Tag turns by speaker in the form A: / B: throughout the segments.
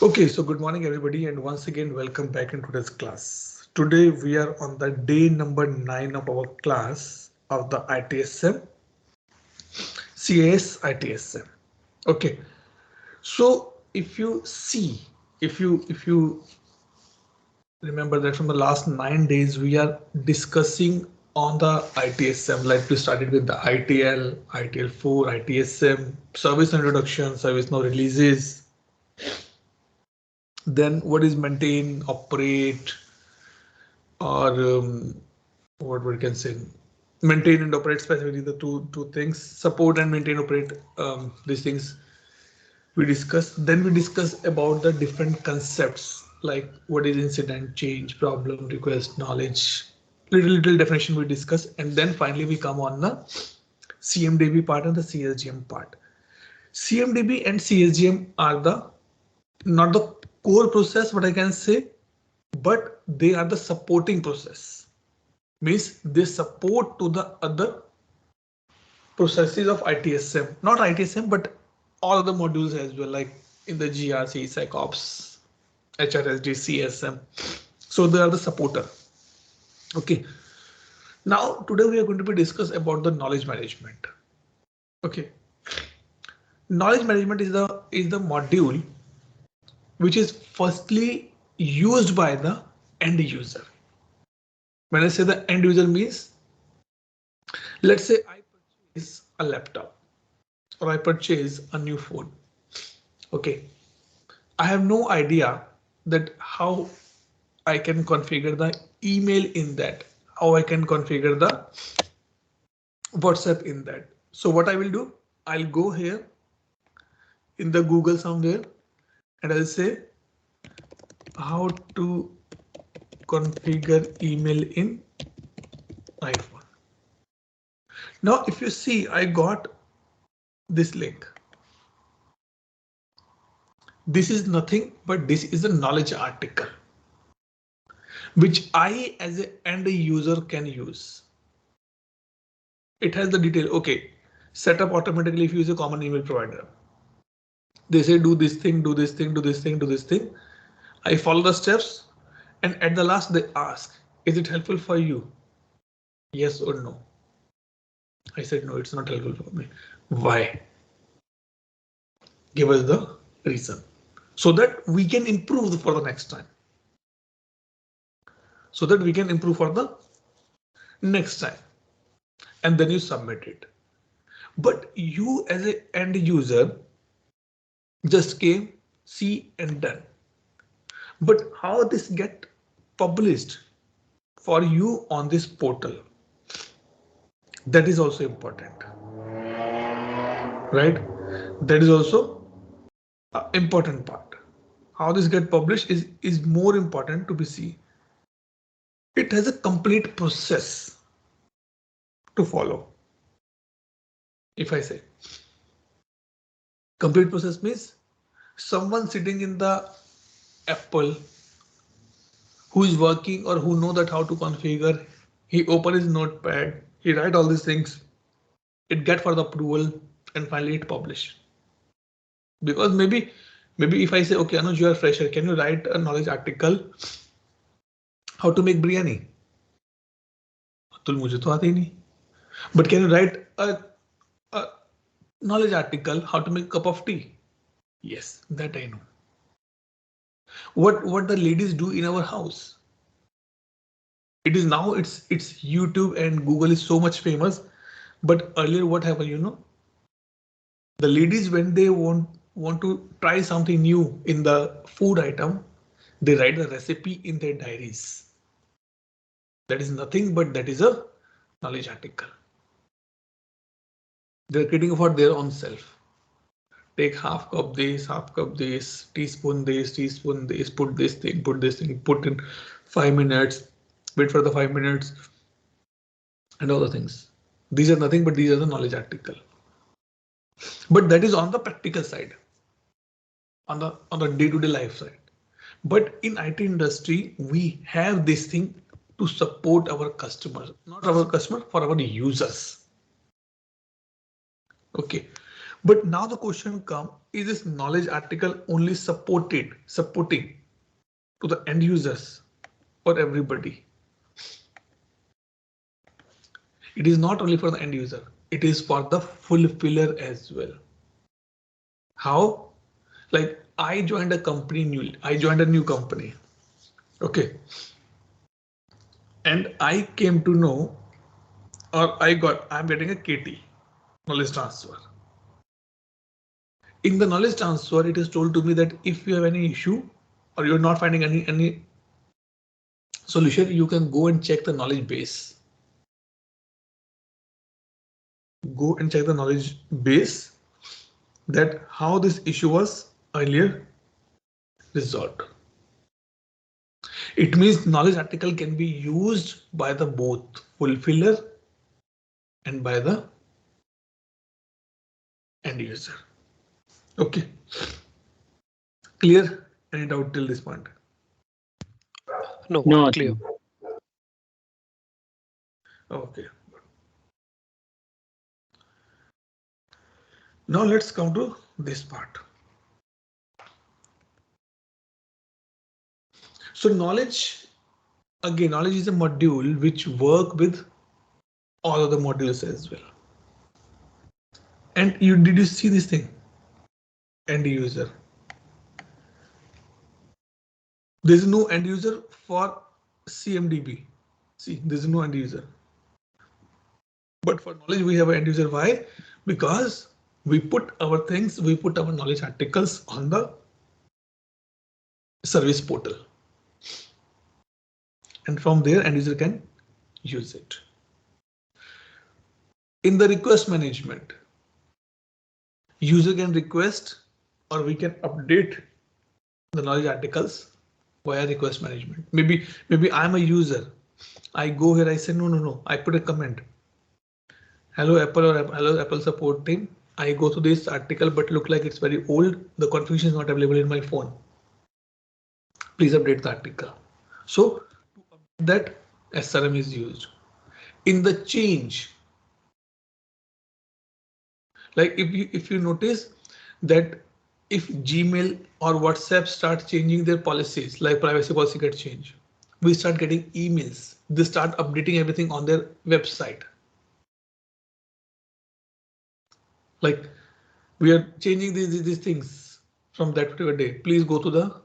A: Okay, so good morning everybody and once again welcome back in today's class. Today we are on the day number 9 of our class of the ITSM, CIS ITSM. Okay, so if you see, if you remember that from the last 9 days we are discussing on the ITSM, like we started with the ITL, ITL4, ITSM, service introduction, service now releases, then what is maintain, operate, or what we can say, maintain and operate, specifically the two things, support and maintain, operate, these things we discuss. Then we discuss about the different concepts like what is incident, change, problem, request, knowledge, little definition we discuss, and then finally we come on the CMDB part and the CSGM part. CMDB and CSGM are the not the core process, what I can say, but they are the supporting process. Means they support to the other processes of ITSM, not ITSM, but all other modules as well, like in the GRC, SecOps, HRSD, CSM. So they are the supporter. Okay. Now today we are going to be discuss about the knowledge management. Okay. Knowledge management is the module which is firstly used by the end user. When I say the end user means, let's say I purchase a laptop or I purchase a new phone. Okay, I have no idea that how I can configure the email in that, how I can configure the WhatsApp in that. So what I will do, I'll go here in the Google somewhere and I'll say how to configure email in iPhone. Now, if you see, I got this link. This is nothing but this is a knowledge article which I as an end user can use. It has the detail. Okay, set up automatically if you use a common email provider. They say do this thing, do this thing, do this thing, do this thing. I follow the steps and at the last they ask, is it helpful for you? Yes or no? I said no, it's not helpful for me. Why? Give us the reason so that we can improve for the next time. So that we can improve for the next time. And then you submit it. But you as an end user just came, see and done. But how this get published for you on this portal? That is also important, right? That is also an important part. How this get published is more important to be seen. It has a complete process to follow. If I say complete process means someone sitting in the Apple who is working or who know that how to configure, he open his notepad, he write all these things, it get for the approval and finally it publish. Because maybe if I say, okay, Anuj, you are fresher, can you write a knowledge article how to make biryani? But can you write a knowledge article how to make a cup of tea? Yes, that I know. What the ladies do in our house? It is now it's YouTube and Google is so much famous. But earlier what happened, the ladies when they want to try something new in the food item, they write the recipe in their diaries. That is nothing but that is a knowledge article. They're creating for their own self. Take half cup this, teaspoon this, put this thing, put in 5 minutes, wait for the 5 minutes and all the things. These are nothing but these are the knowledge article. But that is on the practical side, on the day-to-day life side. But in IT industry, we have this thing to support our customers, not our customer, for our users. Okay, But now the question comes, is this knowledge article only supporting to the end users or everybody? It is not only for the end user, it is for the fulfiller as well. How? Like I joined a new company. Okay. And I came to know, or I'm getting a KT, knowledge transfer. In the knowledge transfer, it is told to me that if you have any issue or you're not finding any solution, you can go and check the knowledge base. Go and check the knowledge base that how this issue was earlier resolved. It means knowledge article can be used by the both fulfiller and by the end user. Okay. Clear? Any doubt till this point?
B: No, clear.
A: Okay. Now let's come to this part. So knowledge, again, knowledge is a module which work with all of the modules as well. And did you see this thing? End user. There's no end user for CMDB. See, there's no end user. But for knowledge, we have an end user. Why? Because we put our things, we put our knowledge articles on the service portal. And from there, end user can use it. In the request management, user can request or we can update the knowledge articles via request management. Maybe I'm a user. I go here, I say, no. I put a comment. Hello Apple or hello Apple support team. I go to this article, but look like it's very old. The configuration is not available in my phone. Please update the article. So that SRM is used. In the change, like if you notice that if Gmail or WhatsApp start changing their policies, like privacy policy get changed, we start getting emails. They start updating everything on their website. Like we are changing these things from that particular day. Please go to the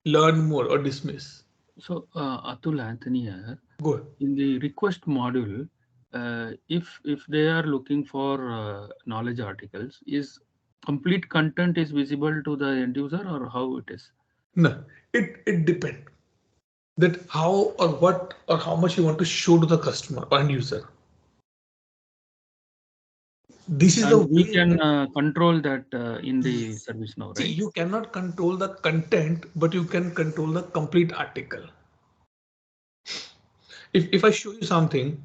A: learn more or dismiss.
C: So Atul, Anthony here.
A: Go ahead.
C: In the request module, if they are looking for knowledge articles, is complete content is visible to the end user or how it is?
A: No, it depends that how or what or how much you want to show to the customer or end user. This is the way
C: we can control that in the service now, right?
A: See, you cannot control the content, but you can control the complete article. If I show you something,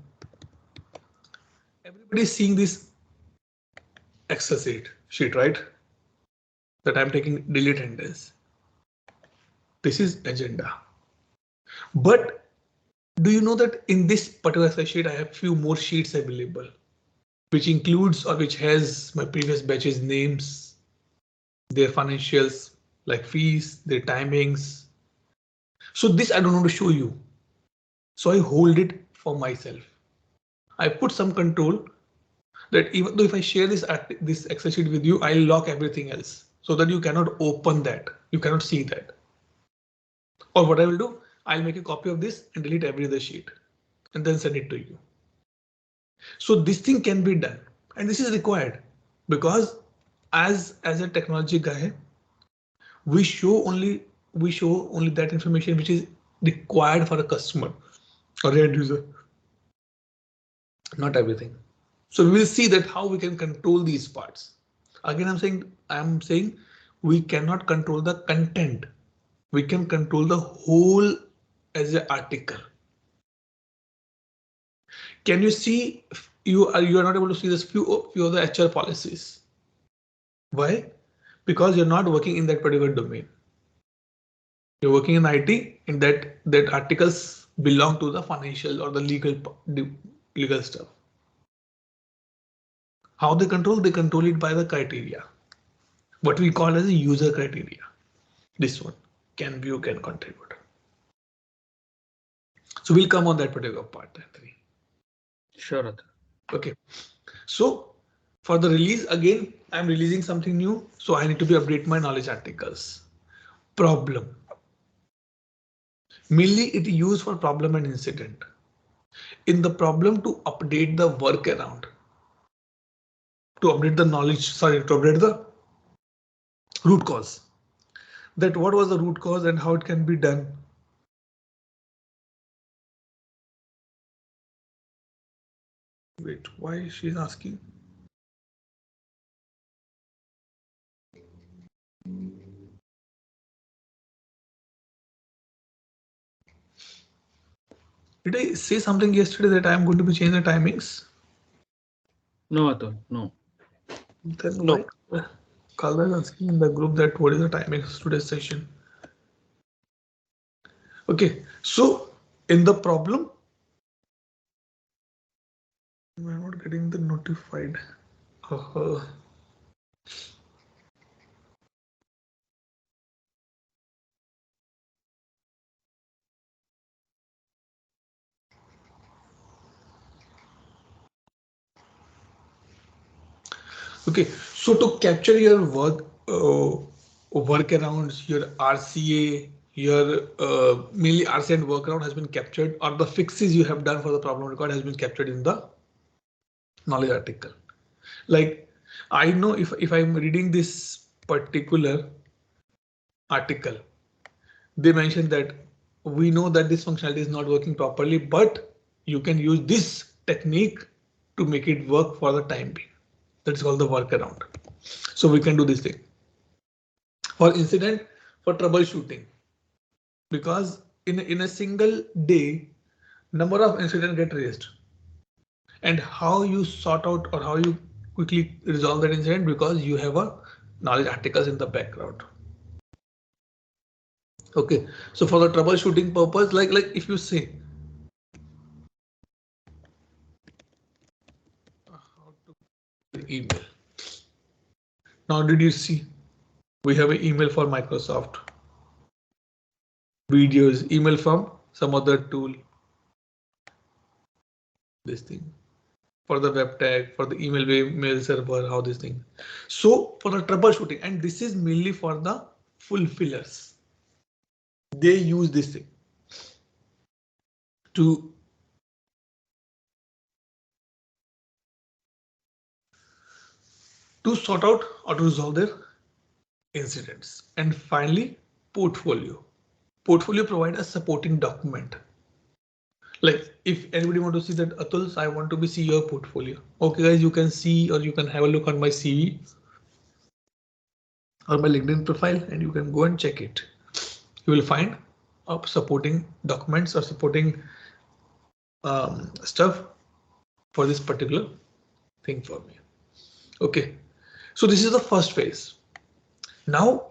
A: everybody is seeing this Excel sheet, right? That I'm taking daily attendance. This is agenda. But do you know that in this particular Excel sheet, I have few more sheets available, which includes or which has my previous batches names, their financials, like fees, their timings. So this I don't want to show you. So I hold it for myself. I put some control that even though if I share this Excel sheet with you, I'll lock everything else so that you cannot open that. You cannot see that. Or what I will do, I'll make a copy of this and delete every other sheet and then send it to you. So this thing can be done, and this is required because as a technology guy, we show only that information which is required for a customer or end user, not everything. So we will see that how we can control these parts. Again, I'm saying we cannot control the content. We can control the whole as an article. Can you see you are not able to see this few of the HR policies? Why? Because you're not working in that particular domain. You're working in IT, in that articles belong to the financial or the legal stuff. How they control? They control it by the criteria, what we call as a user criteria. This one, can view, can contribute. So we'll come on that particular part, Anthony.
C: Sure, Atul.
A: Okay. So for the release, again, I'm releasing something new. So I need to be update my knowledge articles. Problem. Mainly it used for problem and incident. In the problem, to update the workaround, to update the knowledge, sorry, to update the root cause. That what was the root cause and how it can be done. Wait, why she's asking? Did I say something yesterday that I'm going to be changing the timings?
C: No, Atul, no.
A: Then
B: No.
A: why? Kalra is asking in the group that what is the timing of today's session. Okay, so in the problem, I'm not getting the notified. Okay, so to capture your workarounds, your RCA, your mainly RCA and workaround has been captured, or the fixes you have done for the problem record has been captured in the knowledge article. Like I know if I'm reading this particular article, they mentioned that we know that this functionality is not working properly, but you can use this technique to make it work for the time being. That's called the workaround. So we can do this thing. For incident, for troubleshooting, because in a single day, number of incidents get raised. And how you sort out or how you quickly resolve that incident, because you have a knowledge articles in the background. Okay, so for the troubleshooting purpose, like if you say how to email. Now did you see we have an email for Microsoft, videos, email from some other tool, this thing for the web tag, for the mail server, how this thing. So for the troubleshooting, and this is mainly for the fulfillers, they use this thing to sort out or to resolve their incidents. And finally, portfolio. Portfolio provide a supporting document. Like if anybody want to see that, Atul, I want to see your portfolio. Okay, guys, you can see or you can have a look on my CV or my LinkedIn profile, and you can go and check it. You will find supporting documents or supporting stuff for this particular thing for me. Okay, so this is the first phase. Now,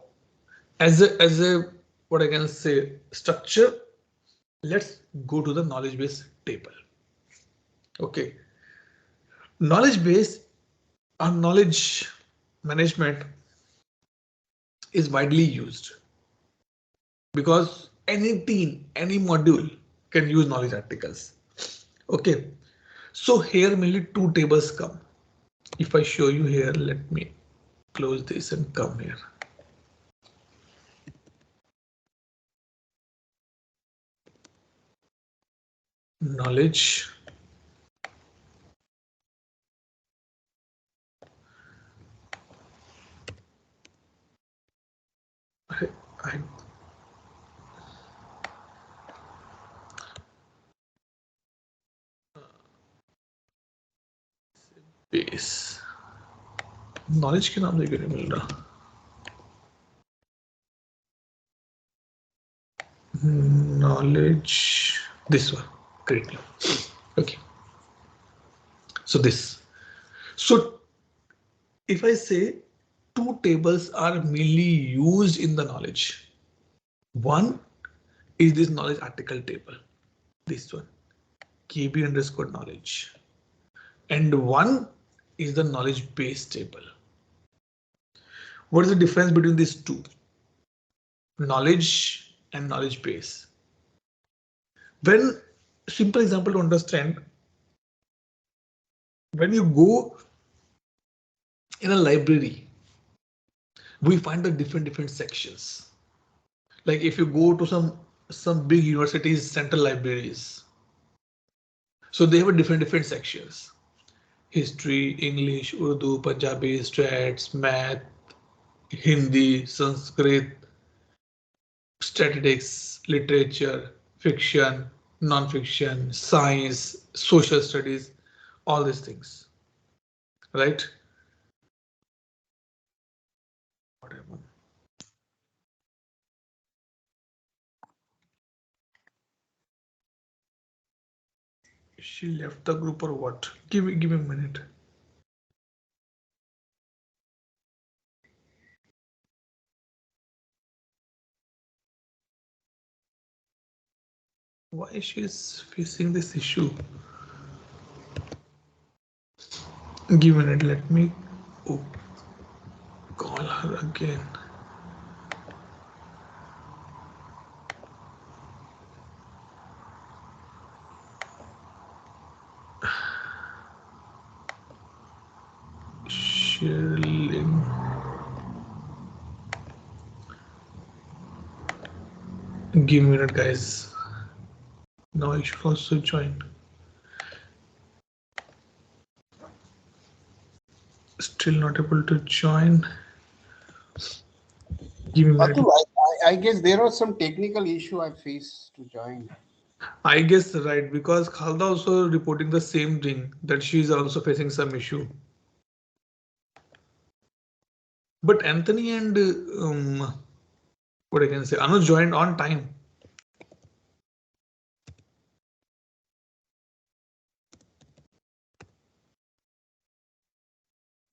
A: as a what I can say structure, let's go to the knowledge base table. Okay, knowledge base or knowledge management is widely used because any team, any module can use knowledge articles. Okay, so here mainly two tables come. If I show you here, let me close this and come here. Knowledge. I base. Knowledge के नाम से क्यों नहीं मिल रहा? Knowledge. This one. Great. Okay. So this. So if I say two tables are mainly used in the knowledge. One is this knowledge article table. This one. KB underscore knowledge. And one is the knowledge base table. What is the difference between these two? Knowledge and knowledge base. When simple example to understand, when you go in a library, we find the different sections. Like if you go to some big universities, central libraries, so they have a different sections: history, English, Urdu, Punjabi, strats, math, Hindi, Sanskrit, statistics, literature, fiction, non-fiction, science, social studies, all these things, right? Whatever. She left the group or what? Give me a minute. Why she is facing this issue? Give me a minute. Let me call her again. Sharing. Give me a minute, guys. Now I should also join. Still not able to join. Give me a minute.
D: I guess there was some technical issue I faced to join.
A: I guess right, because Khalda also reporting the same thing, that she is also facing some issue. But Anthony and what I can say, Anuj joined on time.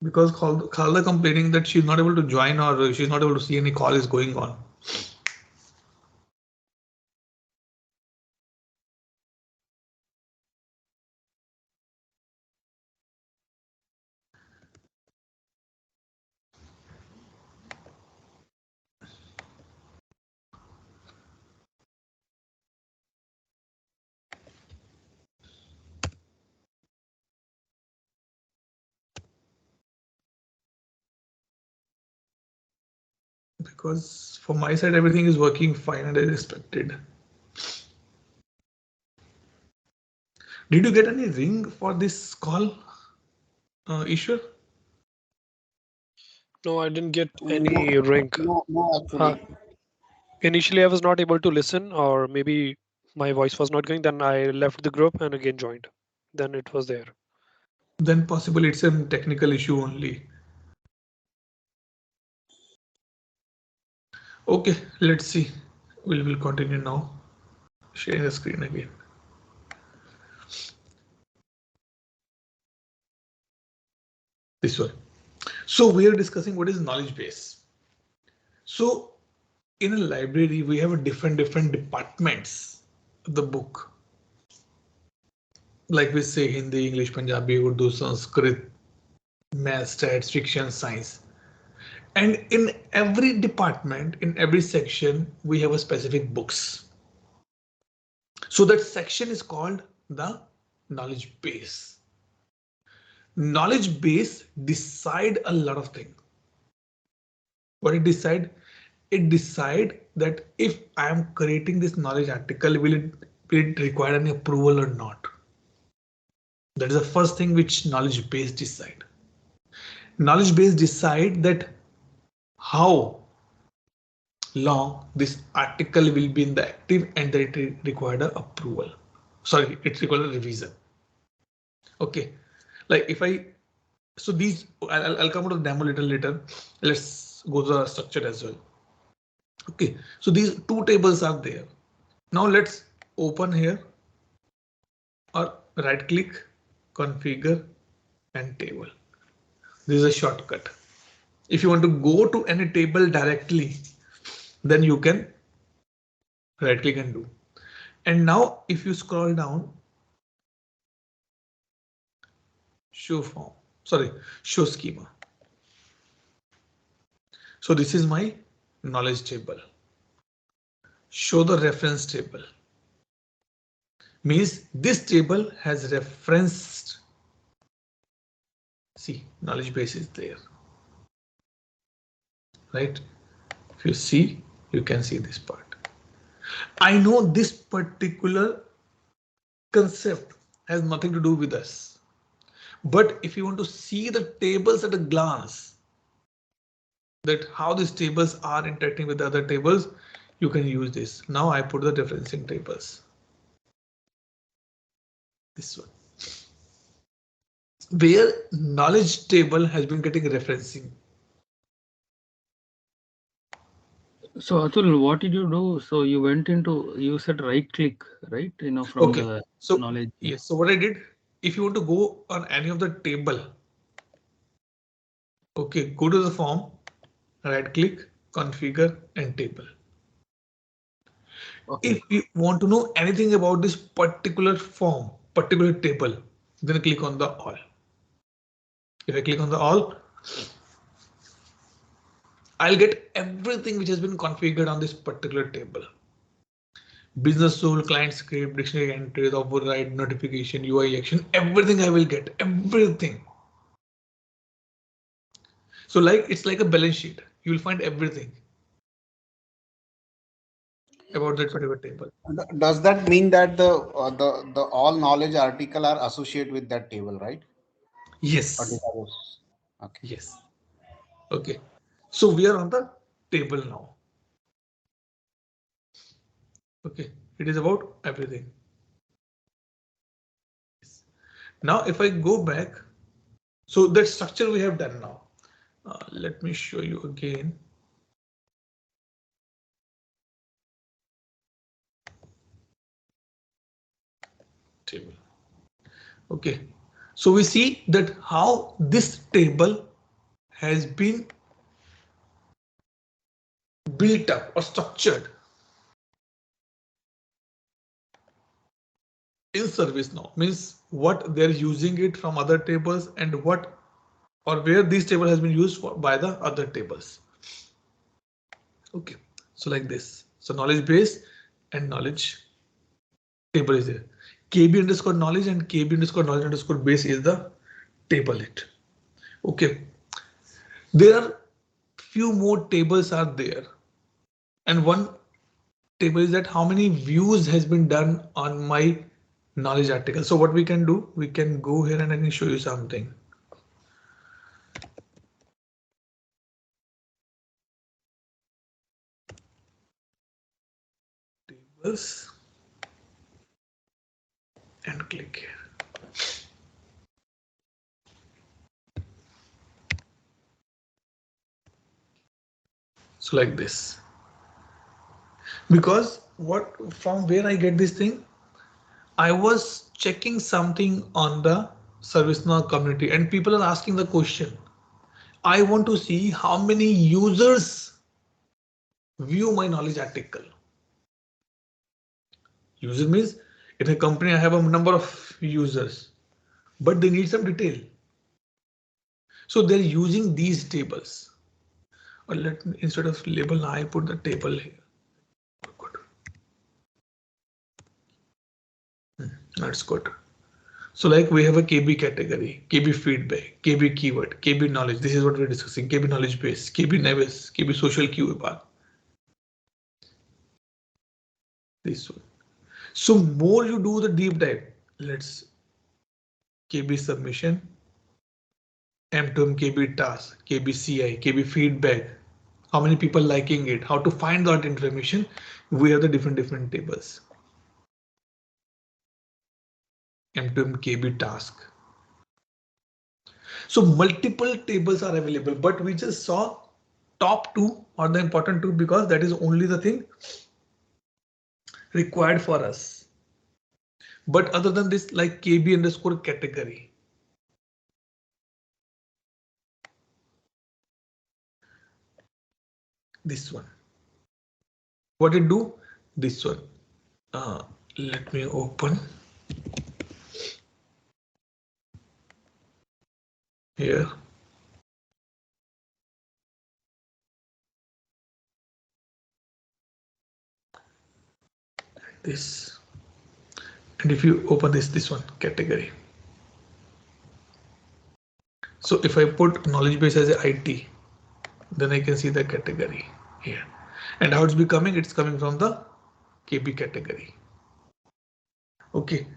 A: Because Khalda complaining that she's not able to join or she's not able to see any call is going on. Because from my side, everything is working fine and as expected. Did you get any ring for this call, Ishwar?
B: No, I didn't get any ring.
D: No, actually.
B: Initially, I was not able to listen, or maybe my voice was not going. Then I left the group and again joined. Then it was there.
A: Then possibly it's a technical issue only. Okay, let's see. We'll continue now. Sharing the screen again. This one. So we are discussing what is knowledge base. So in a library, we have a different departments of the book. Like we say Hindi, English, Punjabi, Urdu, Sanskrit, math, stats, fiction, science. And in every department, in every section, we have a specific books. So that section is called the knowledge base. Knowledge base decide a lot of things. What it decide? It decide that if I am creating this knowledge article, will it require any approval or not? That is the first thing which knowledge base decide. Knowledge base decide that how long this article will be in the active and that it required a approval. Sorry, it required a revision. Okay, like if I, so these, I'll come to the demo little later. Let's go to the structure as well. Okay, so these two tables are there. Now let's open here or right click, configure and table. This is a shortcut. If you want to go to any table directly, then you can right click and do. And now if you scroll down, show form. sorry, show schema. So this is my knowledge table. Show the reference table. Means this table has referenced. See, knowledge base is there. Right? If you see, you can see this part. I know this particular concept has nothing to do with us. But if you want to see the tables at a glance, that how these tables are interacting with the other tables, you can use this. Now I put the referencing tables. This one. Where knowledge table has been getting referencing.
C: So Atul, what did you do? So you went into, you said right click, right? You know, from
A: Okay.
C: the
A: So
C: knowledge.
A: yes. So what I did, if you want to go on any of the table, okay, go to the form, right click, configure and table.
C: Okay.
A: If you want to know anything about this particular form, particular table, then click on the all. If I click on the all, I'll get everything which has been configured on this particular table. Business rule, client script, dictionary entries, override, notification, UI action, everything I will get, everything. So like it's like a balance sheet. You will find everything about that particular table.
D: Does that mean that the all knowledge article are associated with that table, right? Or
A: Yes.
D: database? Okay.
A: Yes. Okay. So we are on the table now. Okay. It is about everything. Now, if I go back, so that structure we have done now. Let me show you again. Table. Okay. So we see that how this table has been built up or structured in ServiceNow, means what they're using it from other tables and what or where this table has been used for by the other tables. Okay, so like this. So knowledge base and knowledge table is there. KB underscore knowledge and KB underscore knowledge underscore base is the table it. Okay, there are few more tables are there, and one table is that how many views has been done on my knowledge article. So what we can do, we can go here and I can show you something. Tables and click here. So like this. Because what from where I get this thing, I was checking something on the ServiceNow community and people are asking the question. I want to see how many users view my knowledge article. User means in a company I have a number of users, but they need some detail. So they're using these tables. Or let me, instead of label, I put the table here. Good. That's good. So like we have a KB category, KB feedback, KB keyword, KB knowledge. This is what we're discussing. KB knowledge base, KB nevis, KB social QA bar. This one. So more you do the deep dive. Let's KB submission, M2M KB task, KB CI, KB feedback. How many people liking it? How to find that information? We have the different tables. M2M KB task. So multiple tables are available, but we just saw top two or the important two because that is only the thing required for us. But other than this, like KB underscore category. This one. What it do? This one. Let me open. here. This, and if you open this one category. So if I put knowledge base as a IT, then I can see the category here. And how it's becoming, it's coming from the KB category. Okay,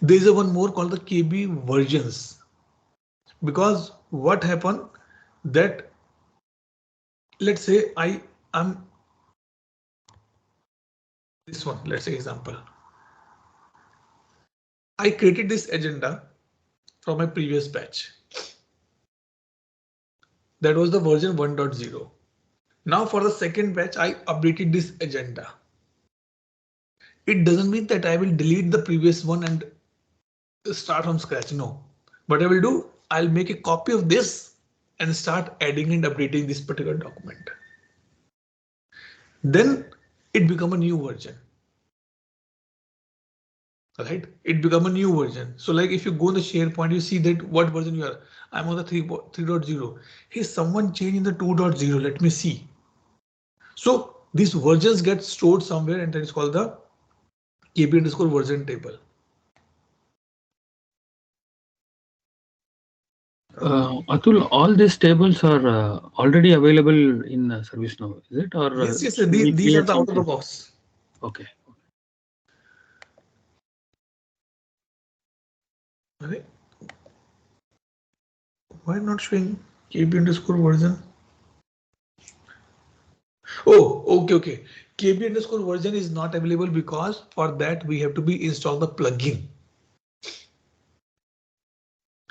A: there is a one more called the KB versions, because what happened that, let's say I am this one, let's say example, I created this agenda from my previous batch. That was the version 1.0. Now for the second batch, I updated this agenda. It doesn't mean that I will delete the previous one and start from scratch. No, what I will do, I'll make a copy of this and start adding and updating this particular document. Then it become a new version. Right? It become a new version. So like if you go in the SharePoint, you see that what version you are. I'm on the 3.0. Hey, someone changed in the 2.0. Let me see. So these versions get stored somewhere, and that is called the KB_version table.
C: Atul, all these tables are already available in ServiceNow, is it? Or
A: Yes,
C: should we
A: these are
C: create
A: the out of the
C: something?
A: box.
C: Okay.
A: Right. Why not showing KB_version? Oh, okay. KB_version is not available because for that we have to be install the plugin.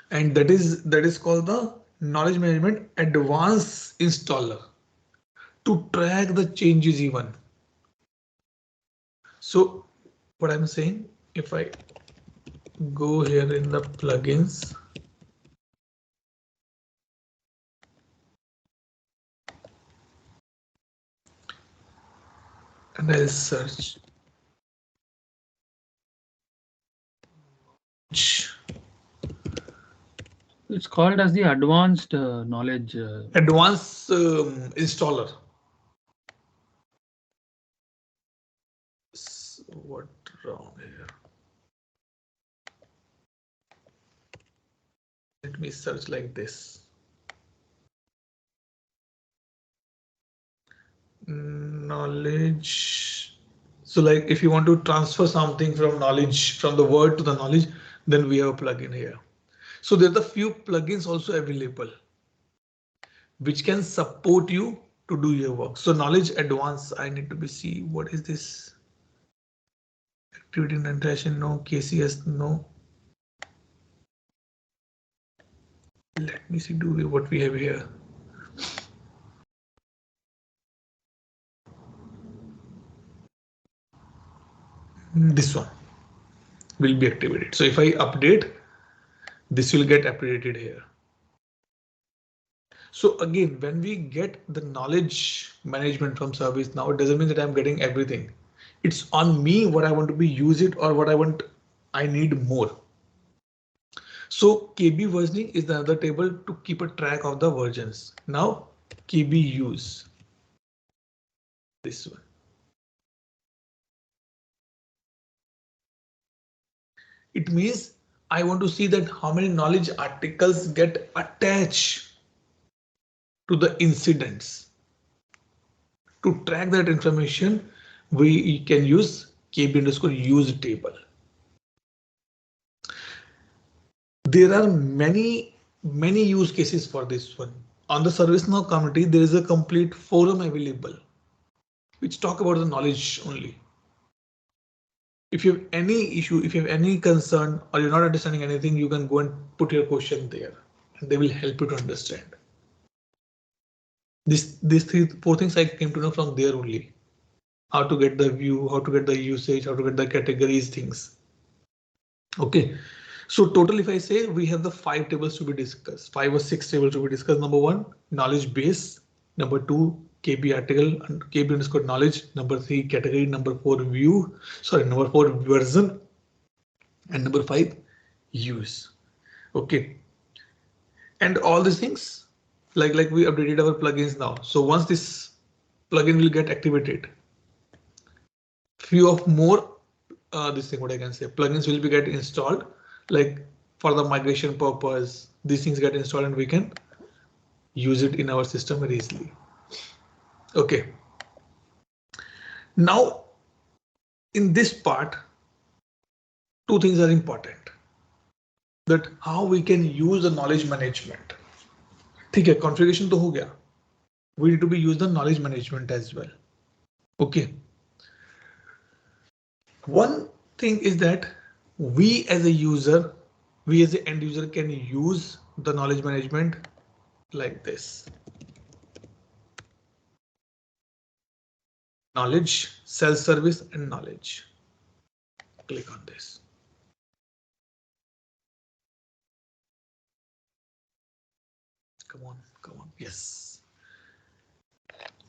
A: And that is called the knowledge management advanced installer to track the changes even. So what I'm saying, if I go here in the plugins, and I'll search
C: It's called as the advanced knowledge.
A: advanced installer. What wrong here? Let me search like this. Knowledge. So like if you want to transfer something from knowledge, from the word to the knowledge, then we have a plugin here. So there are the few plugins also available which can support you to do your work. So knowledge advanced, I need to be see what is this? Activity and interaction, no. KCS, no. Let me see, do we what we have here. This one will be activated. So if I update, this will get updated here. So again, when we get the knowledge management from ServiceNow, it doesn't mean that I'm getting everything. It's on me what I want to be use it or what I need more. So KB versioning is the other table to keep a track of the versions. Now KB use, this one. It means I want to see that how many knowledge articles get attached to the incidents. To track that information, we can use KB_use table. There are many use cases for this one. On the ServiceNow community, there is a complete forum available which talk about the knowledge only. If you have any issue, if you have any concern, or you're not understanding anything, you can go and put your question there and they will help you to understand. These four things I came to know from there only. How to get the view, how to get the usage, how to get the categories, things. Okay. So total, if I say we have the 5 tables to be discussed, 5 or 6 tables to be discussed. Number 1, knowledge base. Number 2, KB article and KB_knowledge. Number 3, category. Number 4, view. Sorry, number 4, version. And number 5, use. Okay. And all these things, like we updated our plugins now. So once this plugin will get activated, few of more this thing, what I can say, plugins will be get installed, like for the migration purpose, these things get installed and we can use it in our system very easily. Okay. Now, in this part, two things are important. That how we can use the knowledge management. ठीक है, configuration तो हो गया. We need to be use the knowledge management as well. Okay. One thing is that we as a user, we as the end user can use the knowledge management like this. Knowledge, self-service and knowledge. Click on this. Come on, come on. Yes.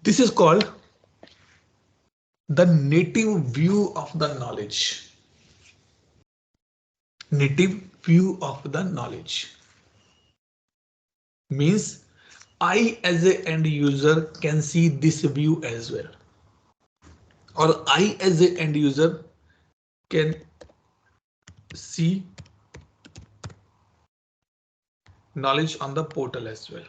A: This is called the native view of the knowledge. Native view of the knowledge means I as an end user can see this view as well, or I as an end user can see knowledge on the portal as well.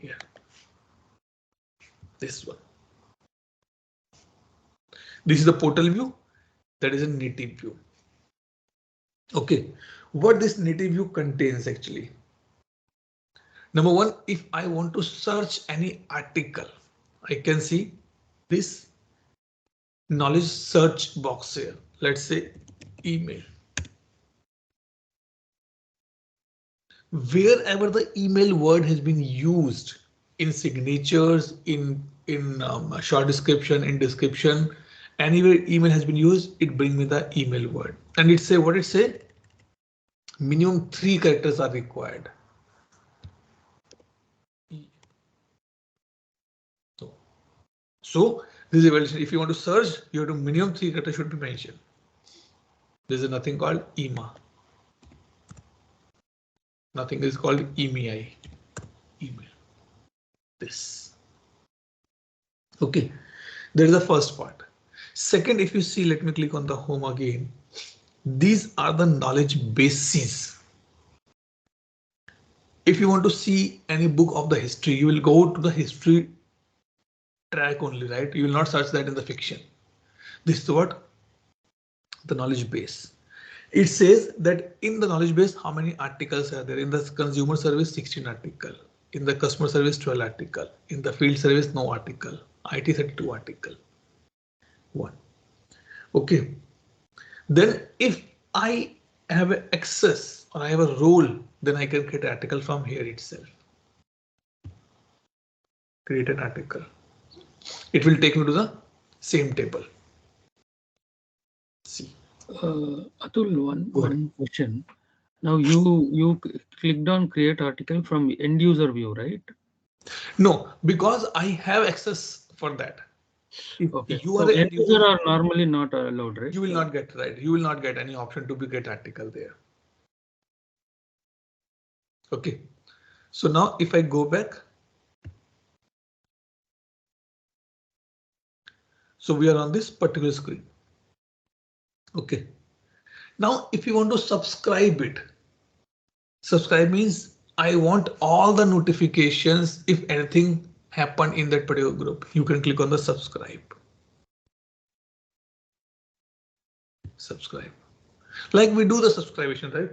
A: Here, this one. This is the portal view. That is a native view. Okay, what this native view contains actually. Number one, if I want to search any article, I can see this knowledge search box here. Let's say email. Wherever the email word has been used in signatures, in short description, in description, anywhere email has been used, it brings me the email word. And it say what it say? Minimum 3 characters are required. So this is evaluation. If you want to search, you have to minimum 3 characters should be mentioned. There is nothing called EMA. Nothing is called EMI. Email. This. Okay, that is the first part. Second, if you see, let me click on the home again. These are the knowledge bases. If you want to see any book of the history, you will go to the history track only, right? You will not search that in the fiction. This is what? The knowledge base. It says that in the knowledge base, how many articles are there? In the consumer service, 16 article. In the customer service, 12 article. In the field service, no article. IT 32 article. 1. Okay. Then if I have access or I have a role, then I can create an article from here itself. Create an article. It will take me to the same table. See.
C: Atul, one question. Now you clicked on create article from end user view, right?
A: No, because I have access for that. If
C: okay.
A: you are
C: so
A: an
C: end user are normally not allowed, right?
A: You will not get right. You will not get any option to be get article there. Okay. So now if I go back. So we are on this particular screen. Okay. Now if you want to subscribe it. Subscribe means I want all the notifications if anything happened in that particular group. You can click on the subscribe. Subscribe. Like we do the subscription, right?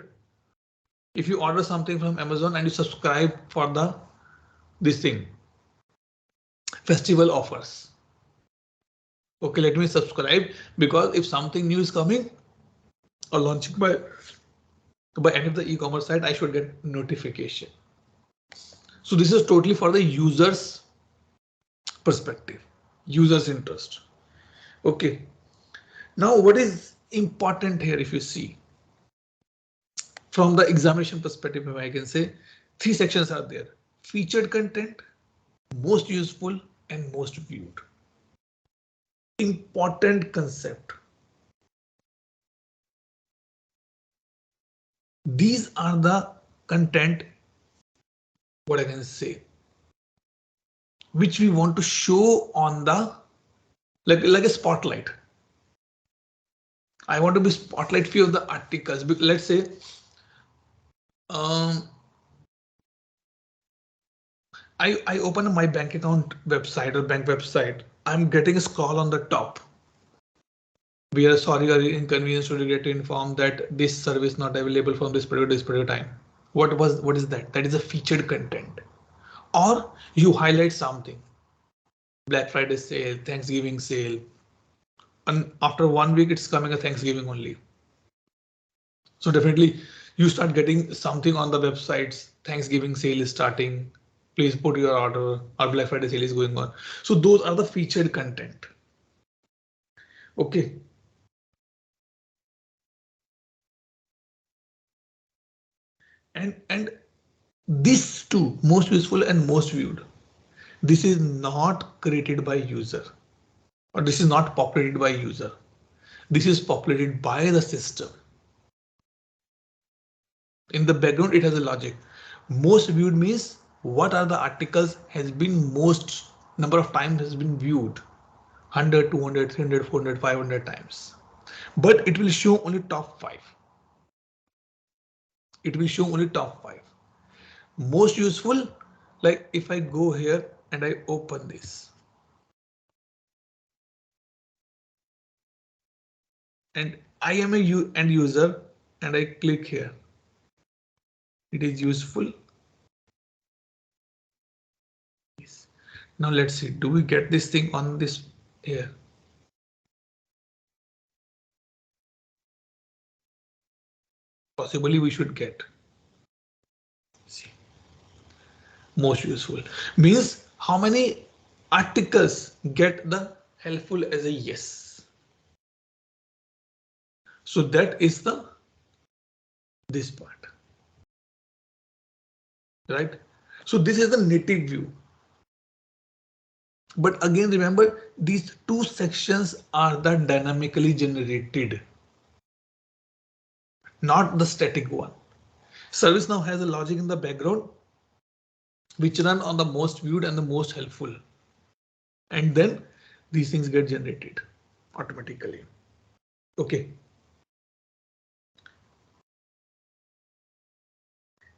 A: If you order something from Amazon and you subscribe for this thing, festival offers. Okay, let me subscribe because if something new is coming or launching by any of the e-commerce site, I should get notification. So this is totally for the user's perspective, user's interest. Okay. Now what is important here, if you see from the examination perspective, I can say 3 sections are there: featured content, most useful and most viewed. Important concept. These are the content, what I can say, which we want to show on the like a spotlight. I want to be spotlight few of the articles. Let's say I open my bank account website or bank website. I'm getting a scroll on the top. We are sorry or inconvenience to get to inform that this service not available from this particular time. What is that? That is a featured content. Or you highlight something. Black Friday sale, Thanksgiving sale. And after 1 week, it's coming a Thanksgiving only. So definitely you start getting something on the websites. Thanksgiving sale is starting. Please put your order, or Black Friday sale is going on. So those are the featured content. Okay. And this too, most useful and most viewed. This is not created by user, or this is not populated by user. This is populated by the system. In the background, it has a logic. Most viewed means what are the articles has been most number of times has been viewed. 100, 200, 300, 400, 500 times. But it will show only top 5. It will show only top 5. Most useful, like if I go here and I open this. And I am a end user and I click here. It is useful. Now let's see, do we get this thing on this here? Possibly we should get. See. Most useful means how many articles get the helpful as a yes. So that is this part, right? So this is the native view. But again, remember these two sections are the dynamically generated, not the static one. ServiceNow has a logic in the background which run on the most viewed and the most helpful. And then these things get generated automatically. Okay.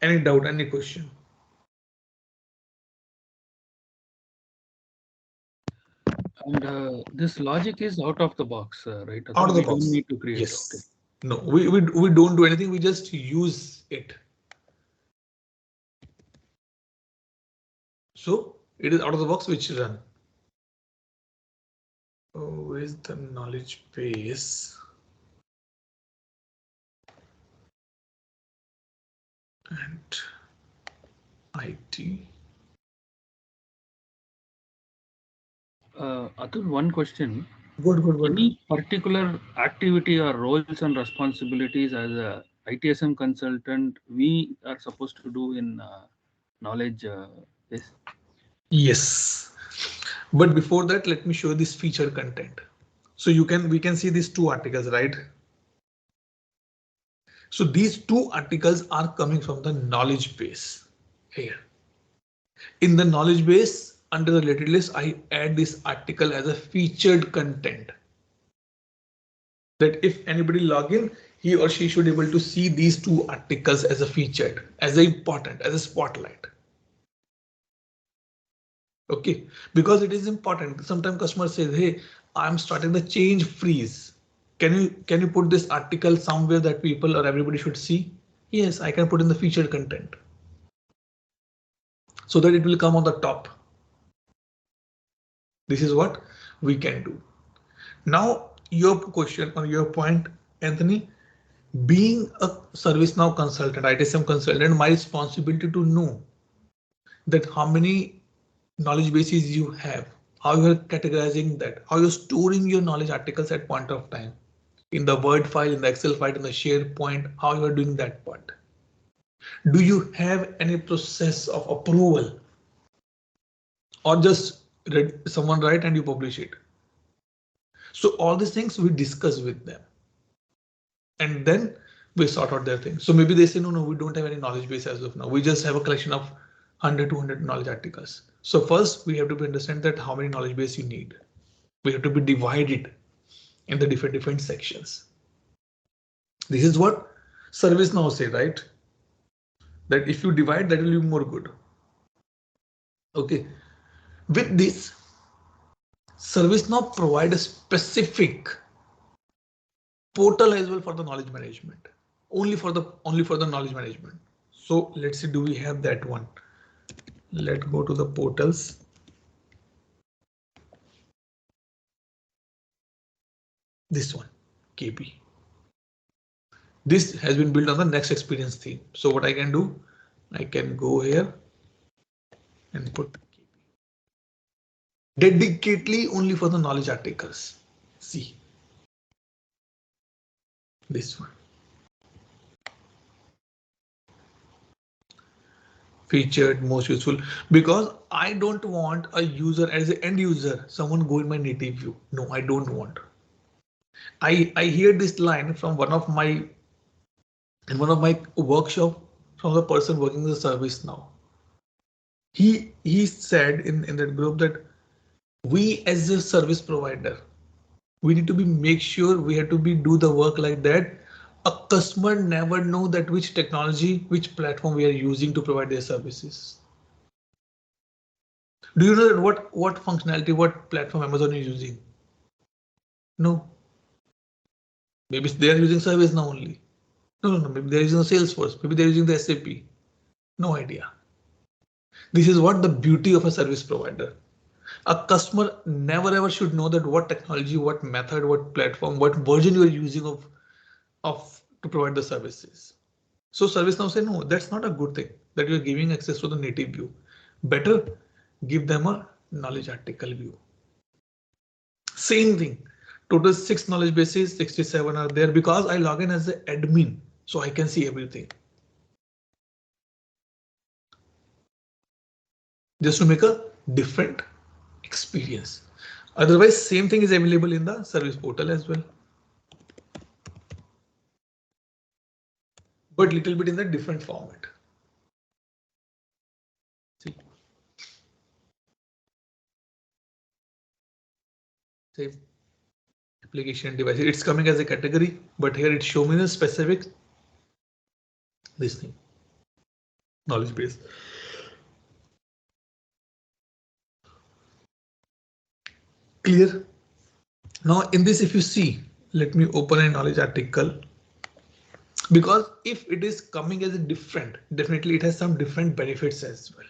A: Any doubt, any question?
C: And this logic is out of the box, right?
A: Out of the
C: We
A: box.
C: don't need to create.
A: Yes.
C: Okay.
A: No, we don't do anything. We just use it. So it is out of the box which run. Oh, where's the knowledge base? And IT.
C: Atul, one question.
A: Good.
C: Any particular activity or roles and responsibilities as a ITSM consultant we are supposed to do in knowledge base?
A: Yes. But before that, let me show this featured content. So we can see these two articles, right? So these two articles are coming from the knowledge base here. In the knowledge base, under the related list, I add this article as a featured content. That if anybody log in, he or she should be able to see these two articles as a featured, as a important, as a spotlight. Okay, because it is important. Sometimes customer says, hey, I'm starting the change freeze. Can you put this article somewhere that people or everybody should see? Yes, I can put in the featured content so that it will come on the top. This is what we can do. Now, your question or your point, Anthony, being a ServiceNow consultant, ITSM consultant, my responsibility to know that how many knowledge bases you have, how you are categorizing that, how you're storing your knowledge articles at point of time in the Word file, in the Excel file, in the SharePoint, how you are doing that part. Do you have any process of approval or just someone write and you publish it? So all these things we discuss with them. And then We sort out their things. So maybe they say, no, we don't have any knowledge base as of now. We just have a collection of 100, 200 knowledge articles. So first we have to understand that how many knowledge base you need. We have to be divided in the different sections. This is what ServiceNow say, right? That if you divide, that will be more good. Okay. With this, ServiceNow provide a specific portal as well for the knowledge management. Only for the knowledge management. So let's see, do we have that one? Let's go to the portals. This one, KP. This has been built on the next experience theme. So what I can do, I can go here and put dedicatedly only for the knowledge articles. See this one. Featured, most useful, because I don't want a user as an end user, someone go in my native view. No, I don't want. I hear this line from one of my workshop from the person working the service now. He said in that group that we as a service provider, we need to be make sure we have to be do the work like that. A customer never know that which technology, which platform we are using to provide their services. Do you know that what functionality, what platform Amazon is using? No. Maybe they are using ServiceNow only. No. Maybe they're using Salesforce. Maybe they're using the SAP. No idea. This is what the beauty of a service provider. A customer never ever should know that what technology, what method, what platform, what version you are using of to provide the services. So ServiceNow say no, that's not a good thing that you are giving access to the native view. Better give them a knowledge article view. Same thing. Total 6 knowledge bases, 67 are there because I log in as an admin, so I can see everything. Just to make a different experience. Otherwise, same thing is available in the service portal as well. But little bit in the different format. See. Same. Application devices, it's coming as a category, but here it's showing a specific this thing, knowledge base. Clear? Now in this, if you see, let me open a knowledge article, because if it is coming as a different, definitely it has some different benefits as well.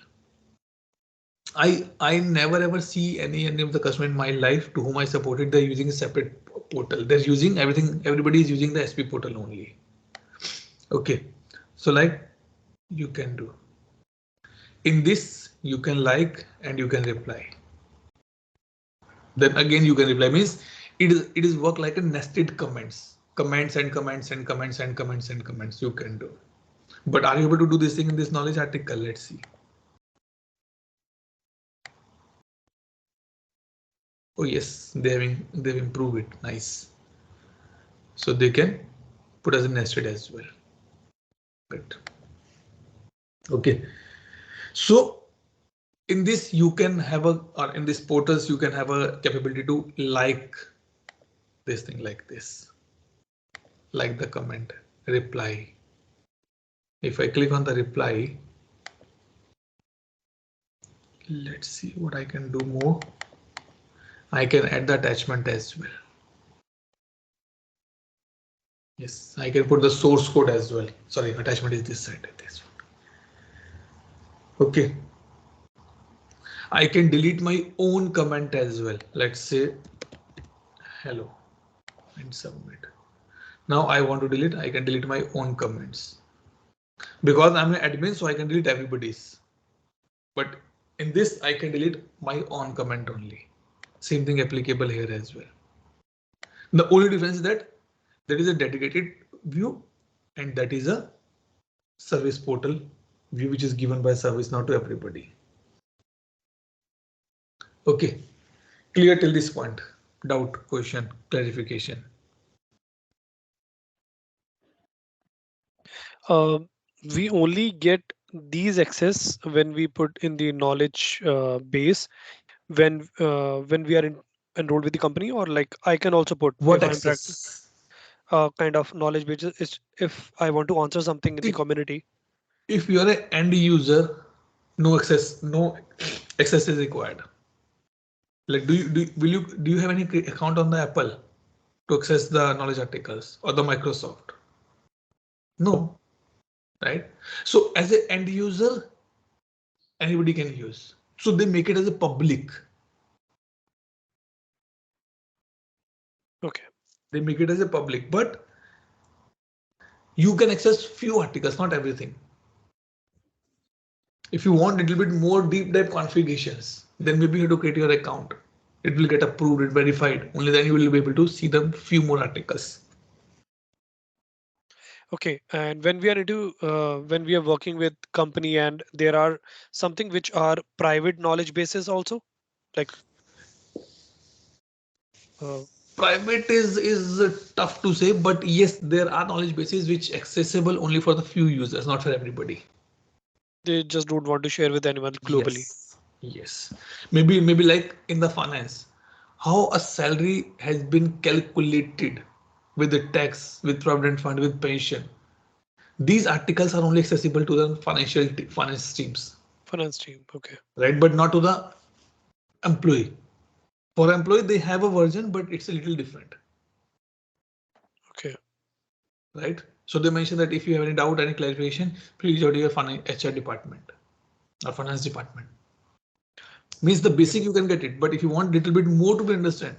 A: I never ever see any of the customer in my life to whom I supported, they're using a separate portal. They're using everything, everybody is using the SP portal only. Okay, so like you can do in this, you can like and you can reply. Then again you can reply, means it is work like a nested comments and comments and comments and comments and comments you can do. But are you able to do this thing in this knowledge article? Let's see. Oh yes, they've improved it. Nice. So they can put as a nested as well. But okay. So in this you can have a, or in this portals you can have a capability to like this thing like this, like the comment, reply. If I click on the reply, let's see what I can do more. I can add the attachment as well. Yes, I can put the source code as well. Sorry, attachment is this side. This one. Okay. I can delete my own comment as well. Let's say hello and submit. Now I want to delete. I can delete my own comments because I'm an admin, so I can delete everybody's. But in this, I can delete my own comment only. Same thing applicable here as well. The only difference is that there is a dedicated view and that is a service portal view which is given by ServiceNow to everybody. Okay, clear till this point? Doubt, question, clarification?
B: We only get these access when we put in the knowledge base when we are enrolled with the company, or like I can also put
A: What
B: if I'm practicing
A: access?
B: kind of knowledge base is if I want to answer something in the
A: See,
B: community.
A: if you are an end user, no access is required. Like, do you have any account on the Apple to access the knowledge articles or the Microsoft? No, right? So as an end user, anybody can use. So they make it as a public.
B: Okay.
A: They make it as a public, but you can access few articles, not everything. If you want a little bit more deep dive configurations, then maybe you have to create your account. It will get approved, it verified. Only then you will be able to see the few more articles.
B: Okay, and when we are into when we are working with company and there are something which are private knowledge bases also, like uh,
A: Private is tough to say, but yes, there are knowledge bases which accessible only for the few users, not for everybody.
B: they just don't want to share with anyone globally.
A: Yes, yes. Maybe like in the finance, how a salary has been calculated with the tax, with provident fund, with pension. These articles are only accessible to the finance teams,
B: Finance team. Okay.
A: right? But not to the employee. For employee, they have a version, but it's a little different,
B: Okay.
A: right? So they mention that if you have any doubt, any clarification, please go to your HR department or finance department. Means the
B: Okay.
A: basic you can get it, but if you want a little bit more to understand,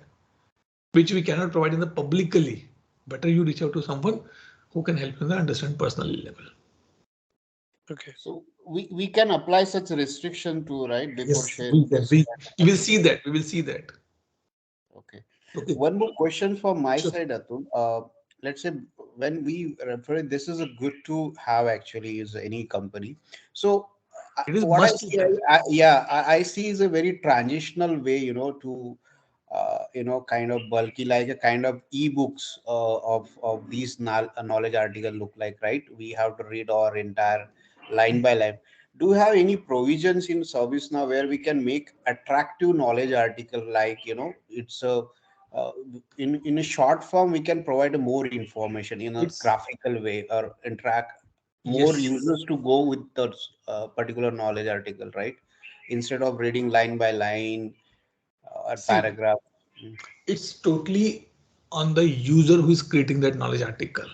A: which we cannot provide in the publicly, better you reach out to someone who can help you in the understand personal level.
B: Okay.
D: So we can apply such restriction too, right? Before
A: Yes, we
D: sharing
A: can.
D: this.
A: We will see that. We will see that.
D: Okay.
A: Okay.
D: One more question from my
A: Sure.
D: side, Atul. Let's say when we refer, this is a good to have actually is any company. So
A: It is
D: what I
A: must to
D: see,
A: have.
D: I see is a very transitional way, to kind of bulky, like a kind of ebooks of these knowledge article look like, right? We have to read our entire line by line. Do you have any provisions in service now where we can make attractive knowledge article, like it's a uh, in a short form we can provide more information in a
A: It's
D: graphical way or interact more
A: yes.
D: users to go with the particular knowledge article, right? Instead of reading line by line or
A: See,
D: paragraph. Mm.
A: it's totally on the user who is creating that knowledge article.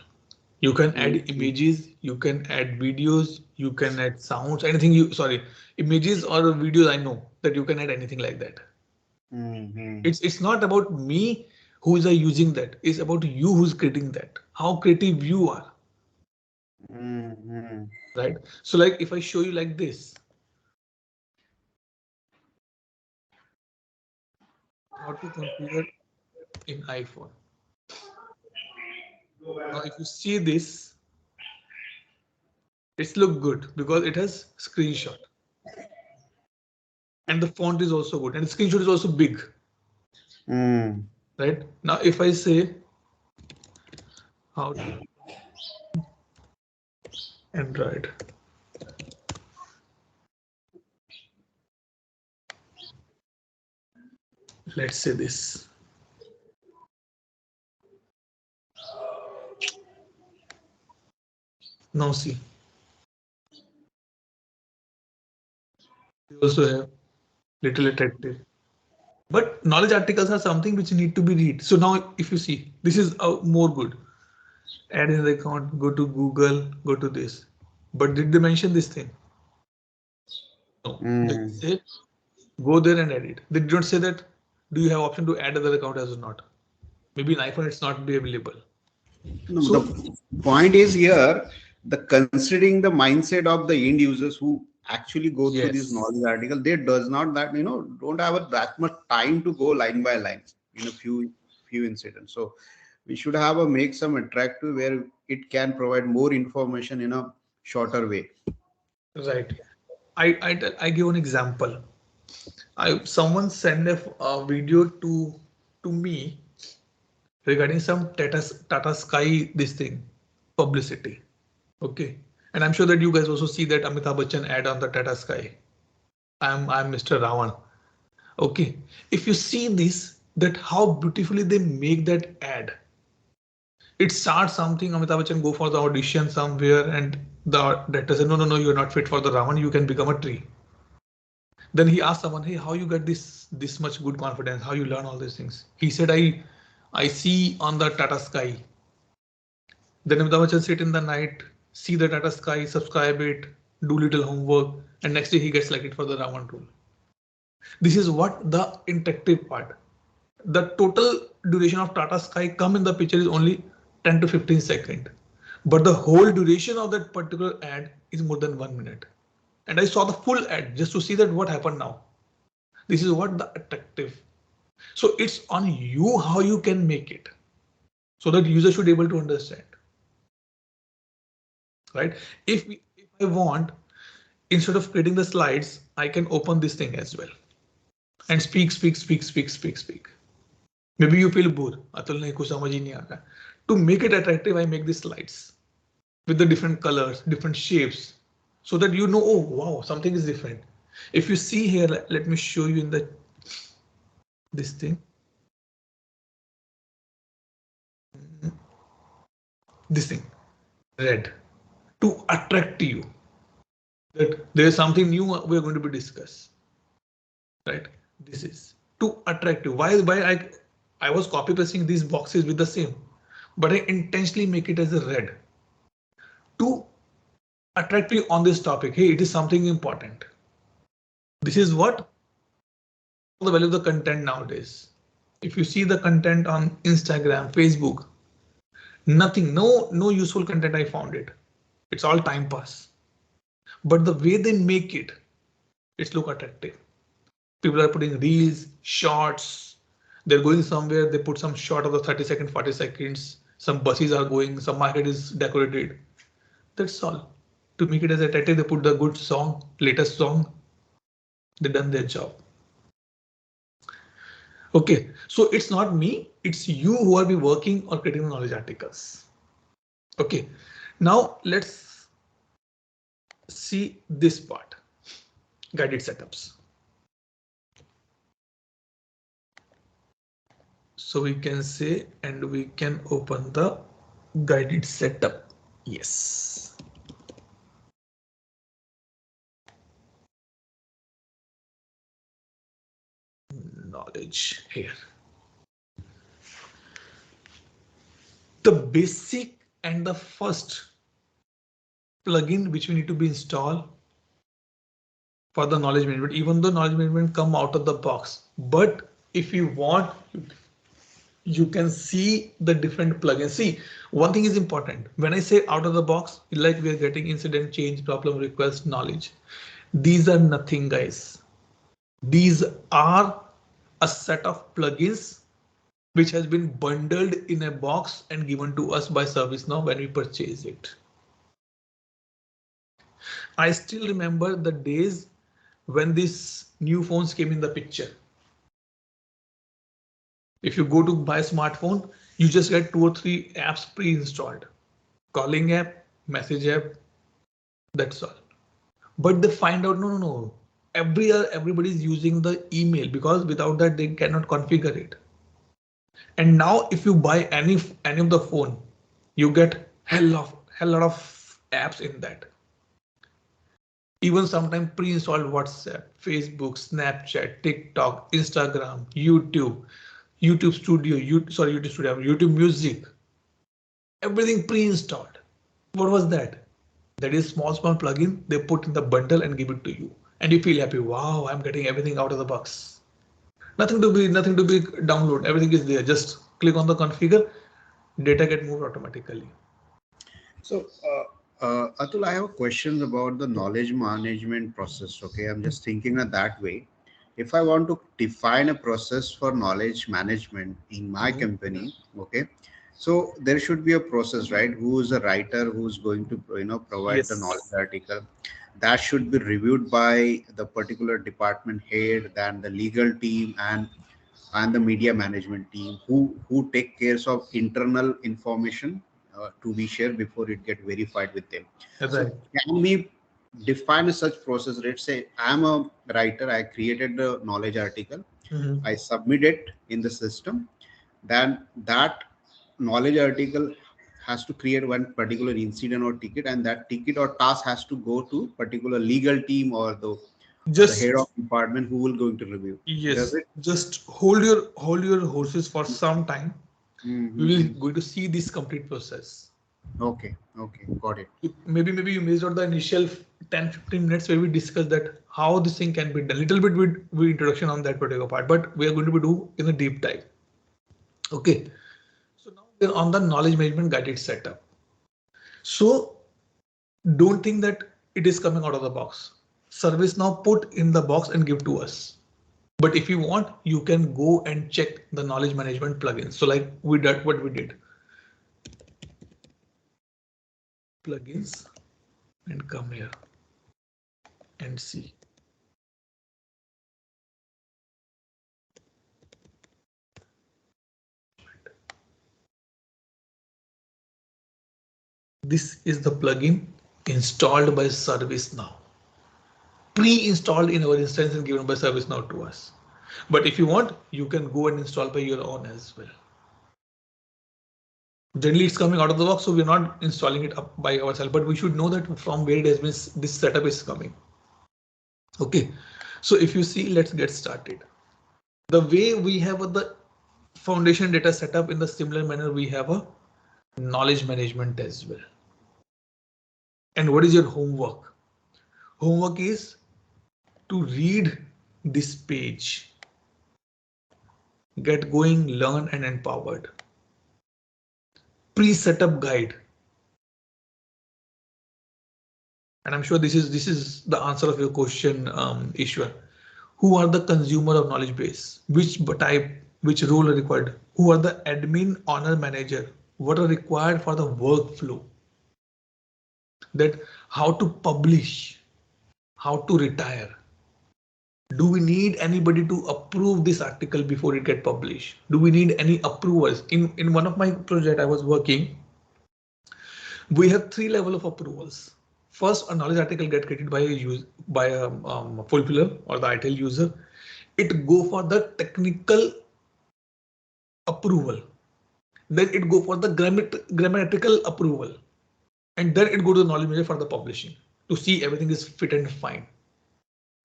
A: You can add
D: Mm.
A: images, you can add videos, you can add sounds, anything you, sorry, images or videos. I know that you can add anything like that.
D: Mm.
A: It's not about me who is using that. It's about you who's creating that. How creative you are,
D: Mm.
A: right? So like if I show you like this, how to configure in iPhone. Now if you see this, it's look good because it has screenshot and the font is also good and the screenshot is also big,
D: Mm.
A: right? Now if I say how to Android, let's say this. Now see, we also have little attractive. But knowledge articles are something which need to be read. So now if you see, this is more good. Add in the account, go to Google, go to this. But did they mention this thing? No. They
D: Mm.
A: say go there and edit. They don't say that do you have option to add other account as or not. Maybe in iPhone it's not be available.
D: No,
A: So
D: the point is here, the considering the mindset of the end users who actually go through this
A: yes,
D: knowledge article, they does not that don't have that much time to go line by line in a few incidents. So we should have a make some attractive where it can provide more information in a shorter way.
A: right. I give an example. I someone send a video to me regarding some Tata Sky this thing publicity. Okay, and I'm sure that you guys also see that Amitabh Bachchan ad on the Tata Sky. I'm Mr. Ravan. Okay, if you see this, that how beautifully they make that ad. It starts something, Amitabh Bachchan go for the audition somewhere and the director said, no, you're not fit for the Ravan, you can become a tree. Then he asked someone, hey, how you get this much good confidence? How you learn all these things? He said, I see on the Tata Sky. Then Amitabh Bachchan sit in the night, see the Tata Sky, subscribe it, do little homework, and next day he gets selected for the Ravan role. This is what the interactive part. The total duration of Tata Sky come in the picture is only 10 to 15 seconds. But the whole duration of that particular ad is more than 1 minute. And I saw the full ad just to see that what happened now. This is what the attractive. So it's on you how you can make it so that user should be able to understand. Right? If I want, instead of creating the slides, I can open this thing as well and speak. Maybe you feel bored. Atul nahi kuch samajh hi nahi aata. To make it attractive, I make these slides with the different colors, different shapes, so that you know, oh wow, something is different. If you see here, let me show you in the this thing. This thing, red, to attract you that there is something new we are going to be discussed. Right? This is to attract you. Why I was copy pasting these boxes with the same, but I intentionally make it as a red to attract you on this topic. Hey, it is something important. This is what the value of the content nowadays. If you see the content on Instagram, Facebook, nothing, no useful content I found it. It's all time pass. But the way they make it, it's look attractive. People are putting reels, shorts. They're going somewhere, they put some shot of the 30 seconds, 40 seconds. Some buses are going, some market is decorated. That's all. To make it as attractive, they put the good song, latest song. They done their job. Okay, so it's not me, it's you who are be working or creating the knowledge articles. Okay, now let's see this part, guided setups. So we can say, and we can open the guided setup. Yes. Knowledge here. The basic and the first plugin which we need to be installed for the knowledge management, even though knowledge management come out of the box, but if you want, you can see the different plugins. See, one thing is important. When I say out of the box, like we are getting incident, change, problem, request, knowledge. These are nothing, guys. These are a set of plugins which has been bundled in a box and given to us by ServiceNow when we purchase it. I still remember the days when these new phones came in the picture. If you go to buy a smartphone, you just get 2 or 3 apps pre-installed. Calling app, message app, that's all. But they find out, no. Everybody is using the email because without that they cannot configure it. And now if you buy any of the phone, you get hell lot of apps in that. Even sometimes pre-installed WhatsApp, Facebook, Snapchat, TikTok, Instagram, YouTube Studio, YouTube Music, everything pre-installed. What was that? That is small plugin they put in the bundle and give it to you, and you feel happy. Wow, I'm getting everything out of the box. Nothing to be download. Everything is there. Just click on the configure. Data get moved automatically.
D: So, Atul, I have a question about the knowledge management process. Okay, I'm just thinking of that way. If I want to define a process for knowledge management in my company, okay, so there should be a process, right? Who is a writer who's going to, provide the knowledge article? That should be reviewed by the particular department head, then the legal team, and the media management team who take care of internal information to be shared before it get verified with them.
A: That's
D: So
A: right.
D: can we define such process? Let's say I'm a writer, I created the knowledge article, I submit it in the system, then that knowledge article has to create one particular incident or ticket, and that ticket or task has to go to particular legal team or the head of
A: Just
D: department who will going to review. Does
A: yes,
D: it?
A: just hold your horses for some time. We will going to see this complete process.
D: Okay, okay, got it.
A: Maybe you missed out the initial 10-15 minutes where we discussed that how this thing can be done. Little bit with introduction on that particular part, but we are going to be do in a deep dive. Okay, so now we're on the knowledge management guided setup. So don't think that it is coming out of the box. Service now put in the box and give to us. But if you want, you can go and check the knowledge management plugins. So like we did what we did. Plugins and come here and see. This is the plugin installed by ServiceNow. Pre-installed in our instance and given by ServiceNow to us. But if you want, you can go and install by your own as well. Generally, it's coming out of the box, so we're not installing it up by ourselves, but we should know that from where it has been, this setup is coming. Okay, so if you see, let's get started. The way we have the foundation data set up in the similar manner, we have a knowledge management as well. And what is your homework? Homework is to read this page, get going, learn and empowered. Pre-setup guide. And I'm sure this is the answer of your question, Ishwar. Who are the consumer of knowledge base? Which type, which role are required? Who are the admin, owner, manager? What are required for the workflow? That how to publish, how to retire. Do we need anybody to approve this article before it get published? Do we need any approvals? In one of my project I was working, we have 3 levels of approvals. First, a knowledge article get created by a fulfiller or the ITL user. It go for the technical approval. Then it go for the grammatical approval. And then it go to the knowledge manager for the publishing to see everything is fit and fine.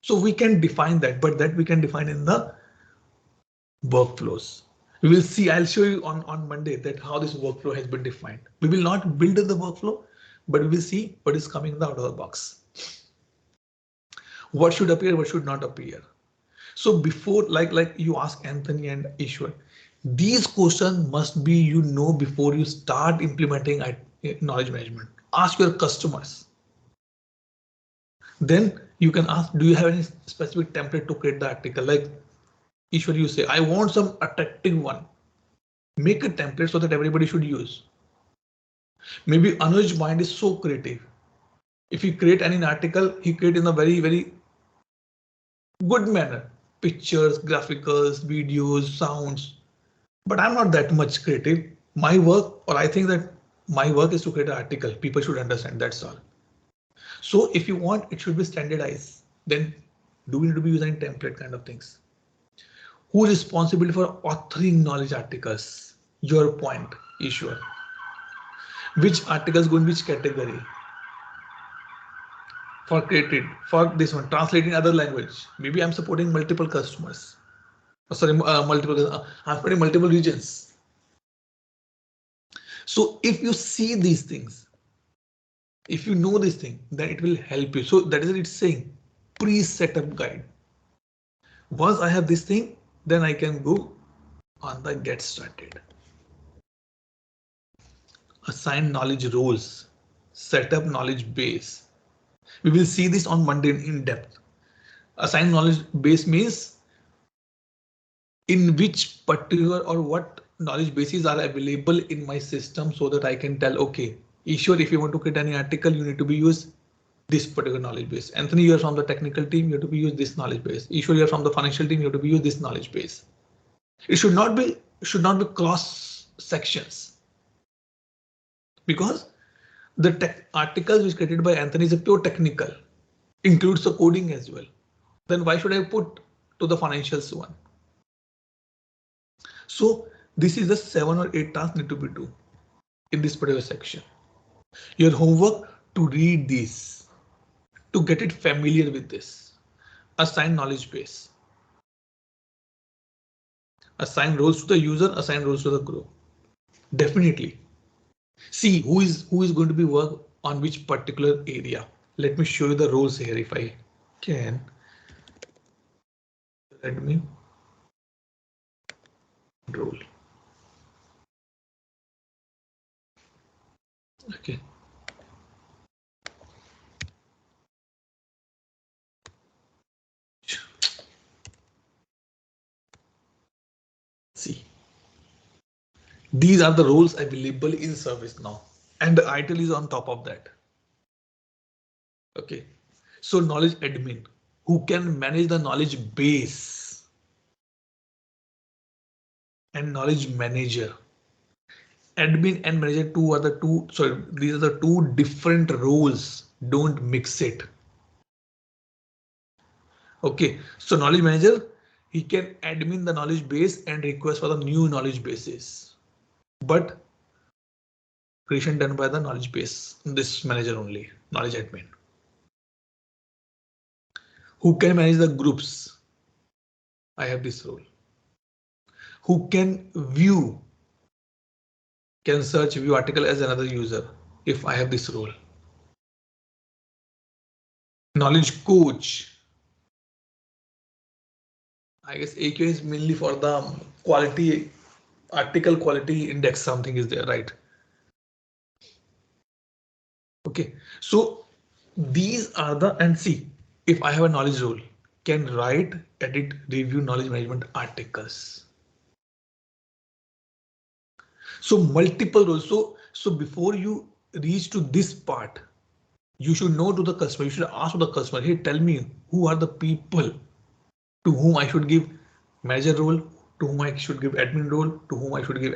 A: So we can define that, but that we can define in the workflows. We will see, I'll show you on Monday that how this workflow has been defined. We will not build the workflow, but we will see what is coming out of the box. What should appear, what should not appear. So before, like you ask Anthony and Ishwar, these questions must be, before you start implementing knowledge management. Ask your customers. Then you can ask, do you have any specific template to create the article? Like Ishwar, you say, I want some attractive one. Make a template so that everybody should use. Maybe Anuj's mind is so creative. If he create any article, he create in a very, very good manner. Pictures, graphics, videos, sounds. But I'm not that much creative. My work, or I think that my work is to create an article. People should understand, that's all. So if you want, it should be standardized. Then do we need to be using template kind of things? Who is responsible for authoring knowledge articles? Your point, Ishwar. Which articles go in which category? For created, for this one, translating other language. Maybe I'm supporting multiple customers. I'm supporting multiple regions. So if you see these things, if you know this thing, then it will help you. So that is what it's saying, pre-setup guide. Once I have this thing, then I can go on the get started. Assign knowledge roles, set up knowledge base. We will see this on Monday in depth. Assign knowledge base means in which particular or what knowledge bases are available in my system so that I can tell, okay, Ishwar, if you want to create any article, you need to be use this particular knowledge base. Anthony, you are from the technical team, you have to be use this knowledge base. Ishwar, you are from the financial team, you have to be use this knowledge base. It should not be cross sections. because the articles which created by Anthony is a pure technical, includes the coding as well. Then why should I put to the financials one? So this is the 7 or 8 tasks need to be done in this particular section. Your homework to read this, to get it familiar with this, assign knowledge base, assign roles to the user, assign roles to the group. Definitely see who is going to be work on which particular area. Let me show you the roles here if I can. Admin role. Okay. See, these are the roles available in ServiceNow, and the ITIL is on top of that. Okay, so knowledge admin, who can manage the knowledge base, and knowledge manager. Admin and manager these are the two different roles. Don't mix it. Okay, so knowledge manager, he can admin the knowledge base and request for the new knowledge bases, but creation done by the knowledge base, this manager only, knowledge admin. Who can manage the groups? I have this role. Who can view, can search view article as another user if I have this role. Knowledge coach. I guess AQ is mainly for the quality, article quality index, something is there, right? Okay, so these are the, and see, if I have a knowledge role, can write, edit, review knowledge management articles. So multiple roles. So before you reach to this part, you should know to the customer, you should ask to the customer, hey, tell me who are the people to whom I should give manager role, to whom I should give admin role, to whom I should give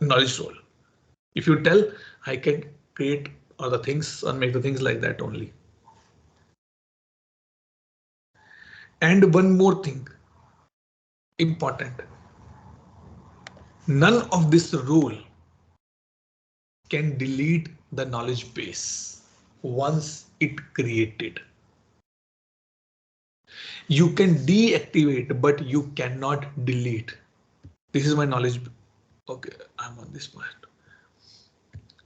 A: knowledge role. If you tell, I can create other things and make the things like that only. And one more thing important. None of this role can delete the knowledge base once it created. You can deactivate, but you cannot delete. This is my knowledge. Okay, I'm on this part.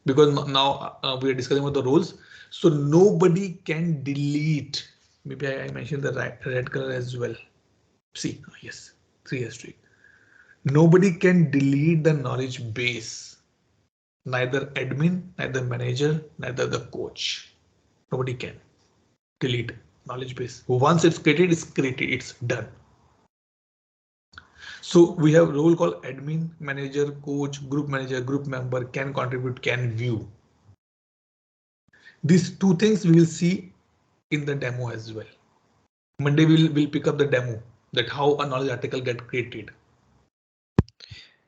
A: Because now we are discussing about the roles. So nobody can delete. Maybe I mentioned the red color as well. See, yes, 3 history. Nobody can delete the knowledge base. Neither admin, neither manager, neither the coach. Nobody can delete knowledge base. Once it's created, it's done. So we have role called admin, manager, coach, group manager, group member, can contribute, can view. These two things we will see in the demo as well. Monday we'll pick up the demo, that how a knowledge article get created.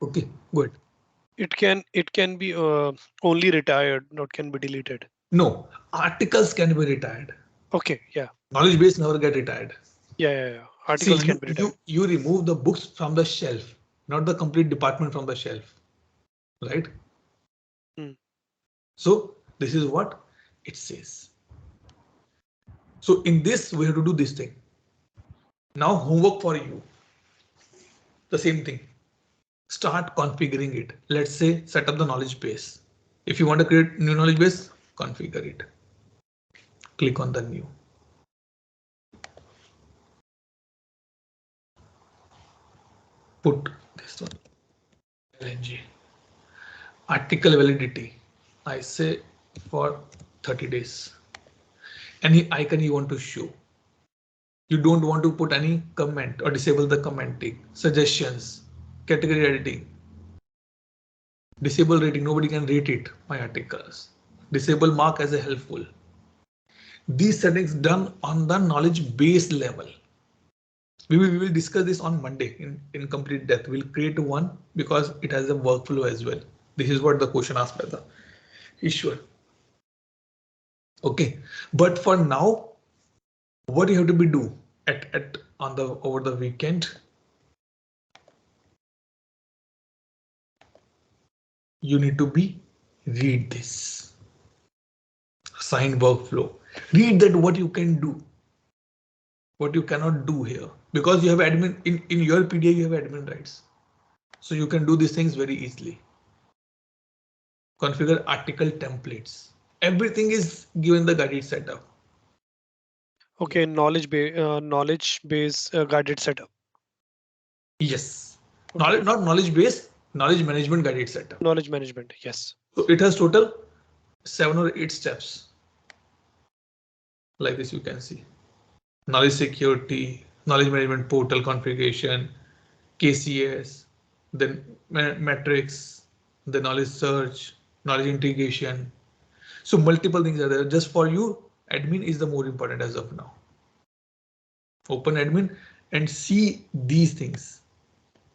A: Okay, good.
B: It can be only retired, not can be deleted.
A: No, articles can be retired.
B: Okay, yeah.
A: Knowledge base never get retired.
B: Yeah. Articles
A: See,
B: can be retired.
A: you remove the books from the shelf, not the complete department from the shelf, right? So this is what it says. So in this, we have to do this thing. Now homework for you. The same thing. Start configuring it. Let's say set up the knowledge base. If you want to create new knowledge base, configure it. Click on the new. Put this one. LNG. Article validity. I say for 30 days. Any icon you want to show. You don't want to put any comment or disable the commenting, suggestions, category editing, disable rating. Nobody can rate it, my articles. Disable mark as a helpful. These settings done on the knowledge base level. We will discuss this on Monday in complete depth. We'll create one because it has a workflow as well. This is what the question asked by the issuer. Okay, but for now, what you have to be do on the over the weekend? You need to be read this. Assign workflow. Read that what you can do, what you cannot do here, because you have admin in your PDA, you have admin rights. So you can do these things very easily. Configure article templates. Everything is given the guided setup.
B: Okay, knowledge base guided setup.
A: Yes.
B: Okay.
A: Knowledge, not knowledge base, knowledge management guided setup.
B: Knowledge management, yes.
A: So it has total 7 or 8 steps. Like this, you can see. Knowledge security, knowledge management portal configuration, KCS, then metrics, the knowledge search, knowledge integration. So multiple things are there. Just for you, admin is the more important as of now. Open admin and see these things,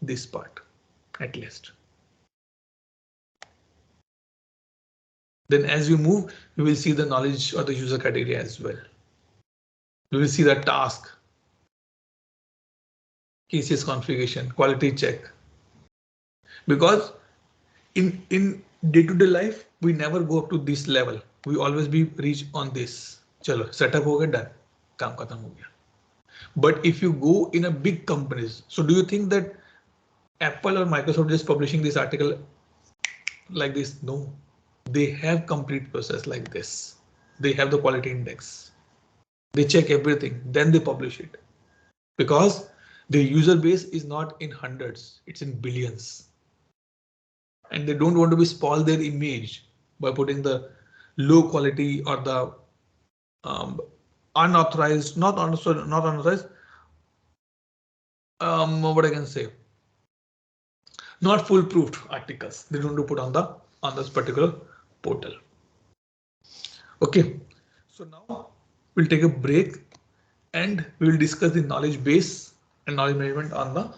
A: this part at least. Then as you move, you will see the knowledge or the user category as well. You will see the task, KCS configuration, quality check. Because in day-to-day life, we never go up to this level. We always be reach on this. Chalo, setup ho gaya, done. Kaam khatam ho gaya. But if you go in a big companies, so do you think that Apple or Microsoft is publishing this article like this? No, they have complete process like this. They have the quality index. They check everything, then they publish it. Because the user base is not in hundreds, it's in billions. And they don't want to be spoil their image by putting the low quality or the unauthorized, not unauthorized, what I can say, not foolproof articles. They don't do put on this particular portal. Okay, so now we'll take a break and we will discuss the knowledge base and knowledge management on the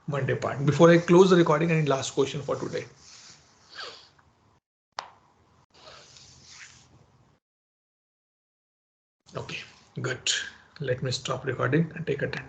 A: Monday part. Before I close the recording, any last question for today? Okay, good. Let me stop recording and take a 10.